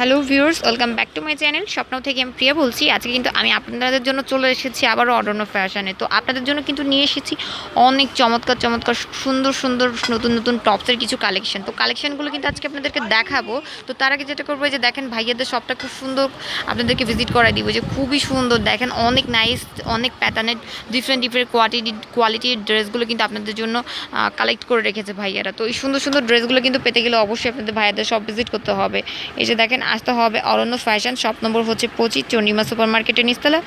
Hello viewers, welcome back to my channel. স্বপ্ন থেকে আমি প্রিয়া বলছি। আজকে কিন্তু আমি আপনাদের জন্য চলে এসেছি আবারও অরণ্য ফ্যাশনে। তো আপনাদের জন্য কিন্তু নিয়ে এসেছি অনেক চমৎকার চমৎকার সুন্দর সুন্দর নতুন নতুন টপসের কিছু কালেকশন। তো কালেকশনগুলো কিন্তু আজকে আপনাদেরকে দেখাবো। তো তার আগে যেটা করবো, যে দেখেন ভাইয়াদের শপটা খুব সুন্দর, আপনাদেরকে ভিজিট করাই দিব, যে খুবই সুন্দর। দেখেন অনেক নাইস, অনেক প্যাটার্নের ডিফারেন্ট ডিফারেন্ট কোয়ালিটির ড্রেসগুলো কিন্তু আপনাদের জন্য কালেক্ট করে রেখেছে ভাইয়ারা। তো এই সুন্দর সুন্দর ড্রেসগুলো কিন্তু পেতে গেলে অবশ্যই আপনাদের ভাইয়াদের শপ ভিজিট করতে হবে। এই যে দেখেন, আসতে হবে অরণ্য ফ্যাশন। শপ নম্বর হচ্ছে 25, চন্ডিমা সুপার মার্কেটের নিচতলা,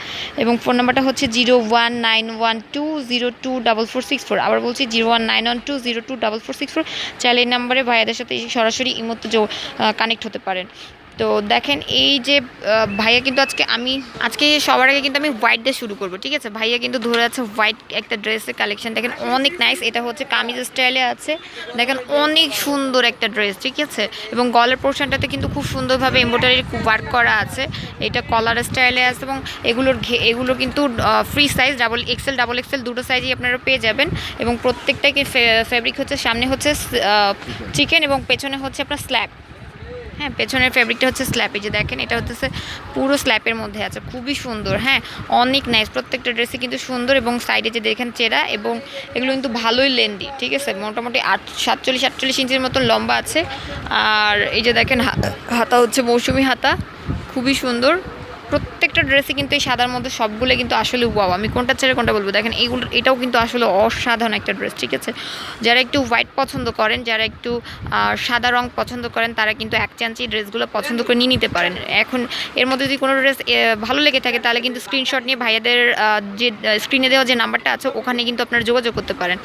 এবং ফোন নাম্বারটা হচ্ছে 019120244664। আবার বলছি 019120244664। চাইলে এই নাম্বারে ভাইয়াদের সাথে সরাসরি ইমোতে কানেক্ট হতে পারেন। তো দেখেন, এই যে ভাইয়া কিন্তু আজকে সবার আগে কিন্তু আমি হোয়াইট দিয়ে শুরু করবো, ঠিক আছে। ভাইয়া কিন্তু ধরে আছে হোয়াইট একটা ড্রেসের কালেকশন। দেখেন অনেক নাইস, এটা হচ্ছে কামিজ স্টাইলে আছে। দেখেন অনেক সুন্দর একটা ড্রেস, ঠিক আছে। এবং গলার পোর্শনটাতে কিন্তু খুব সুন্দরভাবে এমব্রয়ডারি ওয়ার্ক করা আছে। এটা কলার স্টাইলে আছে, এবং এগুলো কিন্তু ফ্রি সাইজ, ডাবল এক্সেল দুটো সাইজই আপনারা পেয়ে যাবেন। এবং প্রত্যেকটাই ফেব্রিক হচ্ছে, সামনে হচ্ছে চিকেন এবং পেছনে হচ্ছে আপনার স্ল্যাব। হ্যাঁ, পেছনের ফেব্রিকটা হচ্ছে স্ল্যাপে, যে দেখেন এটা হচ্ছে পুরো স্ল্যাপের মধ্যে আছে, খুবই সুন্দর। হ্যাঁ, অনেক নাইস, প্রত্যেকটা ড্রেসই কিন্তু সুন্দর। এবং সাইডে যে দেখেন চেরা, এবং এগুলো কিন্তু ভালোই লেন্দি, ঠিক আছে। মোটামুটি 47-48 ইঞ্চির মতন লম্বা আছে। আর এই যে দেখেন হাতা হচ্ছে মৌসুমি হাতা, খুবই সুন্দর। প্রত্যেকটা ড্রেসই কিন্তু এই সাদার মধ্যে সবগুলো কিন্তু আসলে ওয়াও। আমি কোনটা ছেড়ে কোনটা বলবো, দেখেন এটাও কিন্তু আসলে অসাধারণ একটা ড্রেস, ঠিক আছে। যারা একটু হোয়াইট পছন্দ করেন, যারা একটু সাদা রং পছন্দ করেন, তারা কিন্তু এক চান্সে ড্রেসগুলো পছন্দ করে নিয়ে নিতে পারেন। এখন এর মধ্যে যদি কোনো ড্রেস ভালো লেগে থাকে, তাহলে কিন্তু স্ক্রিনশট নিয়ে ভাইয়াদের যে স্ক্রিনে দেওয়া যে নাম্বারটা আছে, ওখানে কিন্তু আপনারা যোগাযোগ করতে পারেন।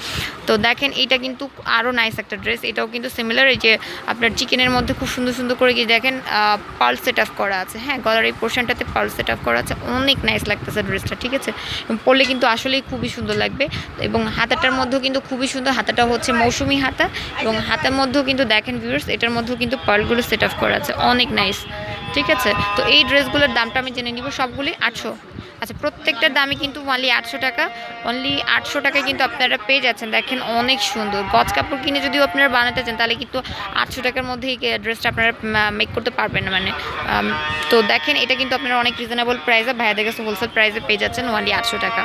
তো দেখেন, এইটা কিন্তু আরও নাইস একটা ড্রেস। এটাও কিন্তু সিমিলার, এই যে আপনার চিকেনের মধ্যে খুব সুন্দর সুন্দর করে কি দেখেন পার্ল সেট আপ করা আছে। হ্যাঁ, গলার এই পোর্শনটাতে পার্ল সেট আপ করা আছে, অনেক নাইস লাগতেছে ড্রেসটা, ঠিক আছে। পরলে কিন্তু আসলেই খুবই সুন্দর লাগবে। এবং হাতাটার মধ্যেও কিন্তু খুবই সুন্দর, হাতাটা হচ্ছে মৌসুমি হাতা। এবং হাতার মধ্যেও কিন্তু দেখেন ভিউয়ার্স, এটার মধ্যেও কিন্তু পার্লগুলো সেট আপ করা আছে, অনেক নাইস, ঠিক আছে। তো এই ড্রেসগুলোর দামটা আমি জেনে নিব, সবগুলি 800। আচ্ছা, প্রত্যেকটার দামই কিন্তু অনলি 800 টাকা। অনলি 800 টাকায় কিন্তু আপনারা পেয়ে যাচ্ছেন। দেখেন অনেক সুন্দর, গজ কাপড় কিনে যদিও আপনারা বানাতে চান, তাহলে কিন্তু 800 টাকার মধ্যেই ড্রেসটা আপনারা মেক করতে পারবেন না, মানে। তো দেখেন, এটা কিন্তু আপনারা অনেক রিজনেবল প্রাইসে ভাইয়াদের কাছে হোলসেল প্রাইসে পেয়ে যাচ্ছেন, অনলি 800 টাকা।